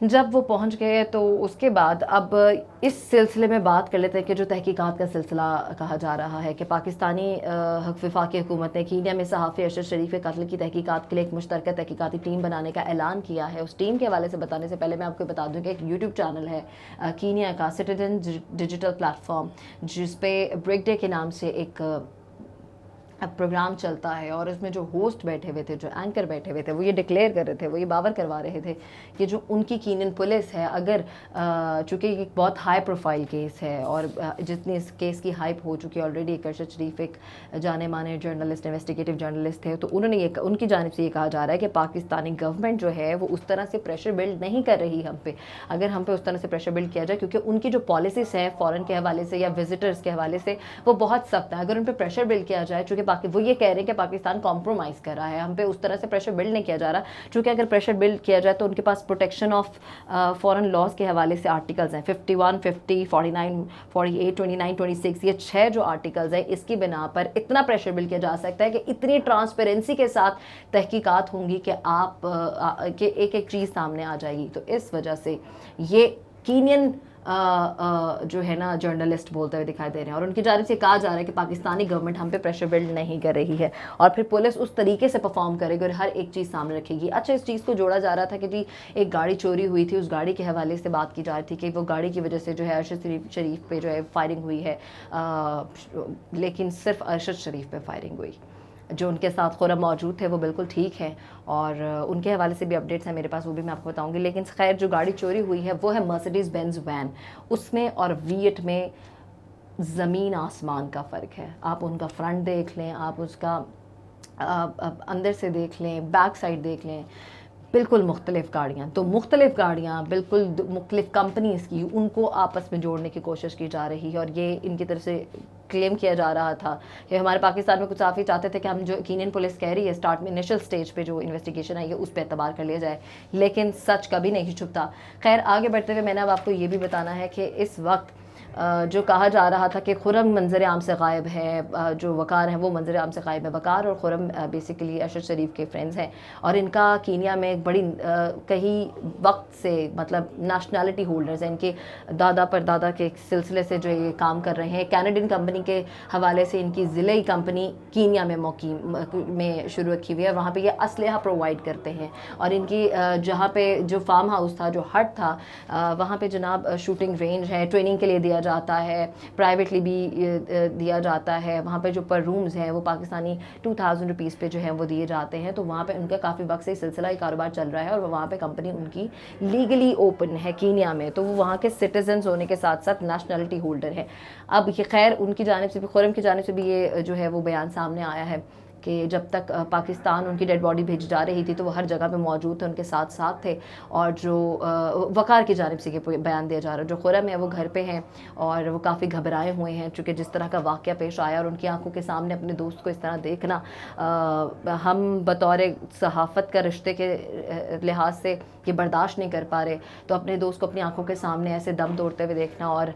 جب وہ پہنچ گئے تو اس کے بعد اب اس سلسلے میں بات کر لیتے ہیں کہ جو تحقیقات کا سلسلہ کہا جا رہا ہے کہ پاکستانی وفاقی حکومت نے کینیا میں صحافی ارشد شریف کے قتل کی تحقیقات کے لیے ایک مشترکہ تحقیقاتی ٹیم بنانے کا اعلان کیا ہے. اس ٹیم کے حوالے سے بتانے سے پہلے میں آپ کو بتا دوں کہ ایک یوٹیوب چینل ہے کینیا کا سٹیزن ڈیجیٹل پلیٹ فارم, جس پہ بریک ڈے کے نام سے ایک پروگرام چلتا ہے, اور اس میں جو ہوسٹ بیٹھے ہوئے تھے, جو اینکر بیٹھے ہوئے تھے, وہ یہ ڈکلیئر کر رہے تھے, وہ یہ باور کروا رہے تھے کہ جو ان کی کینین پولیس ہے, اگر چونکہ یہ ایک بہت ہائی پروفائل کیس ہے اور جتنی اس کیس کی ہائپ ہو چکی ہے آلریڈی, ایک ارشد شریف ایک جانے مانے جرنلسٹ, انویسٹیگیٹو جرنلسٹ تھے, تو انہوں نے یہ ان کی جانب سے یہ کہا جا رہا ہے کہ پاکستانی گورنمنٹ جو ہے وہ اس طرح سے پریشر بلڈ نہیں کر رہی ہم پہ. اگر ہم پہ اس طرح سے پریشر بلڈ کیا جائے, کیونکہ ان کی جو پالیسیز ہیں فورن کے حوالے سے یا وزٹرز کے حوالے سے وہ بہت سخت ہیں, اگر ان پہ پریشر بلڈ کیا جائے, چونکہ وہ یہ کہہ رہے ہیں کہ پاکستان کمپرومائز کر رہا ہے, ہم پہ اس طرح سے پریشر بلڈ نہیں کیا جا رہا, چونکہ اگر پریشر بلڈ کیا جائے تو ان کے پاس پروٹیکشن آف فورن لاز کے حوالے سے آرٹیکلز ہیں 51, 50, 49, 48, 29, 26, یہ 6 جو آرٹیکلز ہیں, اس کی بنا پر اتنا پریشر بلڈ کیا جا سکتا ہے کہ اتنی ٹرانسپیرنسی کے ساتھ تحقیقات ہوں گی کہ آپ کہ ایک ایک چیز سامنے آ جائے گی. تو اس وجہ سے یہ کینین جو ہے نا جرنلسٹ بولتے ہوئے دکھائی دے رہے ہیں, اور ان کی جانب سے کہا جا رہا ہے کہ پاکستانی گورنمنٹ ہم پہ پریشر بلڈ نہیں کر رہی ہے, اور پھر پولیس اس طریقے سے پرفارم کرے گی اور ہر ایک چیز سامنے رکھے گی. اچھا, اس چیز کو جوڑا جا رہا تھا کہ جی ایک گاڑی چوری ہوئی تھی, اس گاڑی کے حوالے سے بات کی جا رہی تھی کہ وہ گاڑی کی وجہ سے جو ہے ارشد شریف پہ جو ہے فائرنگ ہوئی ہے, لیکن صرف ارشد شریف پہ فائرنگ ہوئی. جو ان کے ساتھ خورم موجود تھے وہ بالکل ٹھیک ہے, اور ان کے حوالے سے بھی اپڈیٹس ہیں میرے پاس, وہ بھی میں آپ کو بتاؤں گی. لیکن خیر جو گاڑی چوری ہوئی ہے وہ ہے مرسیڈیز بینز وین, اس میں اور ویٹ میں زمین آسمان کا فرق ہے. آپ ان کا فرنٹ دیکھ لیں, آپ اس کا اندر سے دیکھ لیں, بیک سائڈ دیکھ لیں, بالکل مختلف گاڑیاں. تو مختلف گاڑیاں بالکل مختلف کمپنیز کی, ان کو آپس میں جوڑنے کی کوشش کی جا رہی ہے, اور یہ ان کی طرف سے کلیم کیا جا رہا تھا کہ ہمارے پاکستان میں کچھ صحافی چاہتے تھے کہ ہم جو کینین پولیس کہہ رہی ہے اسٹارٹ میں انیشل سٹیج پہ جو انویسٹیگیشن ہے اس پہ اعتبار کر لیا جائے, لیکن سچ کبھی نہیں چھپتا. خیر آگے بڑھتے ہوئے میں نے اب آپ کو یہ بھی بتانا ہے کہ اس وقت جو کہا جا رہا تھا کہ خرم منظر عام سے غائب ہے, جو وقار ہیں وہ منظر عام سے غائب ہے. وقار اور خرم بیسیکلی ارشد شریف کے فرینڈز ہیں, اور ان کا کینیا میں ایک بڑی کئی وقت سے مطلب نیشنلٹی ہولڈرز ہیں, ان کے دادا پر دادا کے سلسلے سے جو یہ کام کر رہے ہیں. کینیڈین کمپنی کے حوالے سے ان کی ضلعی کمپنی کینیا میں مقیم میں شروع کی ہوئی ہے, وہاں پہ یہ اسلحہ پرووائڈ کرتے ہیں, اور ان کی جہاں پہ جو فارم ہاؤس تھا, جو ہٹ تھا, وہاں پہ جناب شوٹنگ رینج ہے, ٹریننگ کے لیے دیا جاتا ہے, پرائیویٹلی بھی دیا جاتا ہے. وہاں پہ جو پر رومز ہیں وہ پاکستانی 2000 روپیز پہ جو ہیں وہ دیے جاتے ہیں. تو وہاں پہ ان کا کافی وقت سے سلسلہ کاروبار چل رہا ہے, اور وہاں پہ کمپنی ان کی لیگلی اوپن ہے کینیا میں, تو وہ وہاں کے سٹیزنز ہونے کے ساتھ ساتھ نیشنلٹی ہولڈر ہے. اب یہ خیر ان کی جانب سے بھی, خرم کی جانب سے بھی یہ جو ہے وہ بیان سامنے آیا ہے کہ جب تک پاکستان ان کی ڈیڈ باڈی بھیجی جا رہی تھی تو وہ ہر جگہ پہ موجود تھے, ان کے ساتھ ساتھ تھے. اور جو وقار کی جانب سے یہ بیان دیا جا رہا ہے, جو خرم ہے وہ گھر پہ ہیں اور وہ کافی گھبرائے ہوئے ہیں, چونکہ جس طرح کا واقعہ پیش آیا اور ان کی آنکھوں کے سامنے اپنے دوست کو اس طرح دیکھنا, ہم بطور صحافت کا رشتے کے لحاظ سے یہ برداشت نہیں کر پا رہے. تو اپنے دوست کو اپنی آنکھوں کے سامنے ایسے دم توڑتے ہوئے دیکھنا اور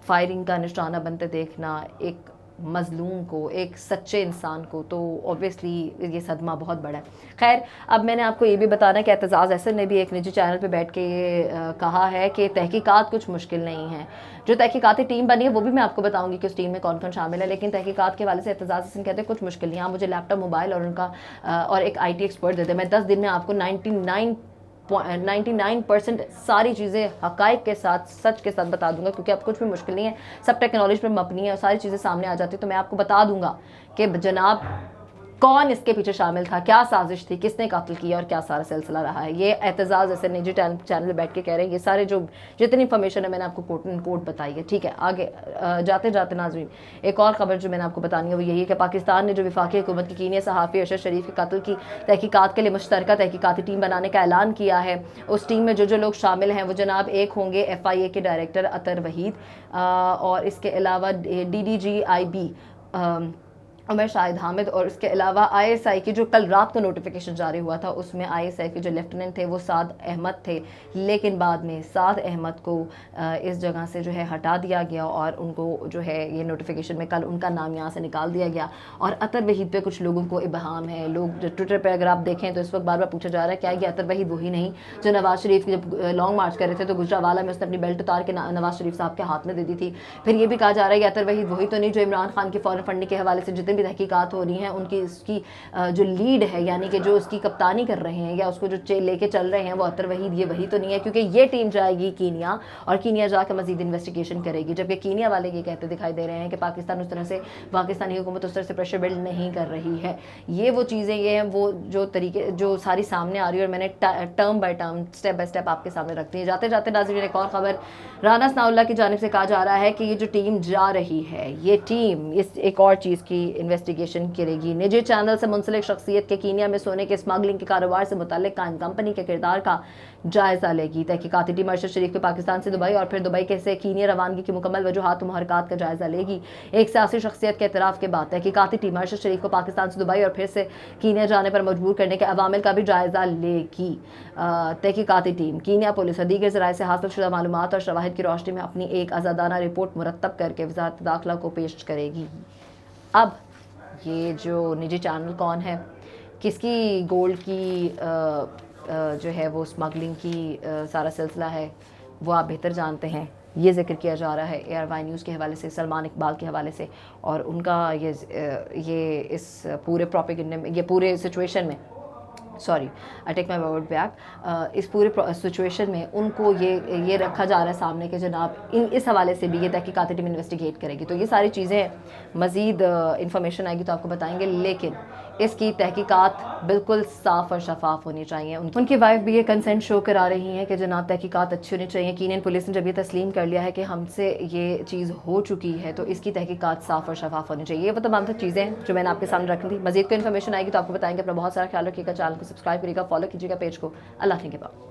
فائرنگ کا نشانہ بنتے دیکھنا ایک مظلوم کو, ایک سچے انسان کو, تو اوبویسلی یہ صدمہ بہت بڑا ہے. خیر اب میں نے آپ کو یہ بھی بتانا ہے کہ اعتزاز احسن نے بھی ایک نجی چینل پہ بیٹھ کے یہ کہا ہے کہ تحقیقات کچھ مشکل نہیں ہیں. جو تحقیقاتی ٹیم بنی ہے وہ بھی میں آپ کو بتاؤں گی کہ اس ٹیم میں کون کون شامل ہے, لیکن تحقیقات کے حوالے سے اعتزاز احسن کہتے ہیں کچھ مشکل نہیں. آپ مجھے لیپ ٹاپ, موبائل اور ان کا اور ایک آئی ٹی ایکسپرٹ دے دیں, میں 10 دن میں آپ کو 99% ساری چیزیں حقائق کے ساتھ, سچ کے ساتھ بتا دوں گا, کیونکہ اب کچھ بھی مشکل نہیں ہے, سب ٹیکنالوجی پر مبنی ہے اور ساری چیزیں سامنے آ جاتی. تو میں آپ کو بتا دوں گا کہ جناب کون اس کے پیچھے شامل تھا, کیا سازش تھی, کس نے قتل کیا اور کیا سارا سلسلہ رہا ہے. یہ اعتزاز ایسے نجی چینل پہ بیٹھ کے کہہ رہے ہیں. یہ سارے جو جتنی انفارمیشن ہے میں نے آپ کو کوٹ بتائی ہے, ٹھیک ہے. آگے جاتے جاتے ناظرین ایک اور خبر جو میں نے آپ کو بتانی ہے وہ یہی ہے کہ پاکستان نے جو وفاقی حکومت کی کینیا صحافی ارشد شریف کے قتل کی تحقیقات کے لیے مشترکہ تحقیقاتی ٹیم بنانے کا اعلان کیا ہے. اس ٹیم میں جو لوگ شامل ہیں وہ جناب ایک ہوں گے FIA کے ڈائریکٹر اطہر وحید, اور اس کے علاوہ DDGIB عمر شاہد حامد، اور اس کے علاوہ آئی ایس آئی کی جو کل رات کو نوٹیفیکیشن جاری ہوا تھا اس میں آئی ایس آئی کے جو لیفٹیننٹ تھے وہ سعد احمد تھے، لیکن بعد میں سعد احمد کو اس جگہ سے جو ہے ہٹا دیا گیا اور ان کو جو ہے یہ نوٹیفیکیشن میں کل ان کا نام یہاں سے نکال دیا گیا. اور اطہر وحید پہ کچھ لوگوں کو ابہام ہے. لوگ ٹویٹر پہ اگر آپ دیکھیں تو اس وقت بار بار پوچھا جا رہا ہے کیا یہ اطہر وحید وہی نہیں جو نواز شریف جب لانگ مارچ کر رہے تھے تو گجرانوالہ میں اس نے اپنی بیلٹ اتار کے نواز شریف صاحب کے ہاتھ میں دے دی تھی. پھر یہ بھی کہا جا رہا ہے کہ اطہر وحید وہی تو نہیں جو عمران خان کے فورن فنڈنگ کے حوالے سے جتنی بھی تحقیقات ہو رہی ہیں ان کی اس کی جو لیڈ ہے یعنی کہ جو اس کی کپتانی کر رہے ہیں یا اس کو جو لے کے چل رہے ہیں وہ اطہر وحید یہ وہی تو نہیں ہے، کیونکہ یہ ٹیم جائے گی کینیا اور کینیا جا کے مزید انویسٹیگیشن کرے گی، جبکہ کینیا والے یہ کہتے دکھائی دے رہے ہیں کہ پاکستان اس طرح سے پاکستانی حکومت اس طرح سے پریشر بلڈ نہیں کر رہی ہے. یہ وہ چیزیں یہ ہیں وہ جو طریقے جو ساری سامنے آ رہی ہے اور میں نے term by term step by step آپ کے سامنے رکھتی ہیں. جاتے جاتے ناظرین ایک اور خبر رانا ثناء اللہ کی جانب سے کہا جا رہا ہے کہ یہ جو ٹیم جا رہی ہے یہ ٹیم اس ایک اور چیز کی انویسٹیگیشن کرے گی. نجی چینل سے منسلک شخصیت کے کینیا میں سونے کے اسمگلنگ کے کاروبار سے متعلق قائم کمپنی کے کردار کا جائزہ لے گی. تحقیقاتی ٹیم ارشد شریف کے پاکستان سے دبئی اور پھر دبئی کے سے کینیا روانگی کی مکمل وجوہات و محرکات کا جائزہ لے گی. ایک سیاسی شخصیت کے اعتراف کے بعد تحقیقاتی ٹیم ارشد شریف کو پاکستان سے دبئی اور پھر سے کینیا جانے پر مجبور کرنے کے عوامل کا بھی جائزہ لے گی. تحقیقاتی ٹیم کینیا پولیس اور دیگر ذرائع سے حاصل شدہ معلومات اور شواہد کی روشنی میں اپنی ایک آزادانہ رپورٹ مرتب کر کے وزارت داخلہ کو پیش کرے گی. اب یہ جو نجی چینل کون ہے، کس کی گولڈ کی جو ہے وہ اسمگلنگ کی سارا سلسلہ ہے وہ آپ بہتر جانتے ہیں. یہ ذکر کیا جا رہا ہے اے آر وائی نیوز کے حوالے سے، سلمان اقبال کے حوالے سے، اور ان کا یہ اس پورے پروپیگنڈے میں یہ پورے سچویشن میں sorry I take my word back اس پورے سچویشن میں ان کو یہ رکھا جا رہا ہے سامنے کہ جناب اس حوالے سے بھی یہ تحقیقاتی ٹیم انویسٹیگیٹ کرے گی. تو یہ ساری چیزیں مزید انفارمیشن آئے گی تو آپ کو بتائیں گے، لیکن اس کی تحقیقات بالکل صاف اور شفاف ہونی چاہیے. ان کی وائف بھی یہ کنسنٹ شو کرا رہی ہیں کہ جناب تحقیقات اچھی ہونی چاہیے. کینین پولیس نے جب یہ تسلیم کر لیا ہے کہ ہم سے یہ چیز ہو چکی ہے تو اس کی تحقیقات صاف اور شفاف ہونی چاہیے. یہ وہ تمام چیزیں جو میں نے آپ کے سامنے رکھی تھی. مزید کوئی انفارمیشن آئے گی تو آپ کو بتائیں گے. اپنا بہت سارا خیال رکھیے گا، چینل کو سبسکرائب کریے گا، فالو کیجیے گا پیج کو. اللہ حافظ.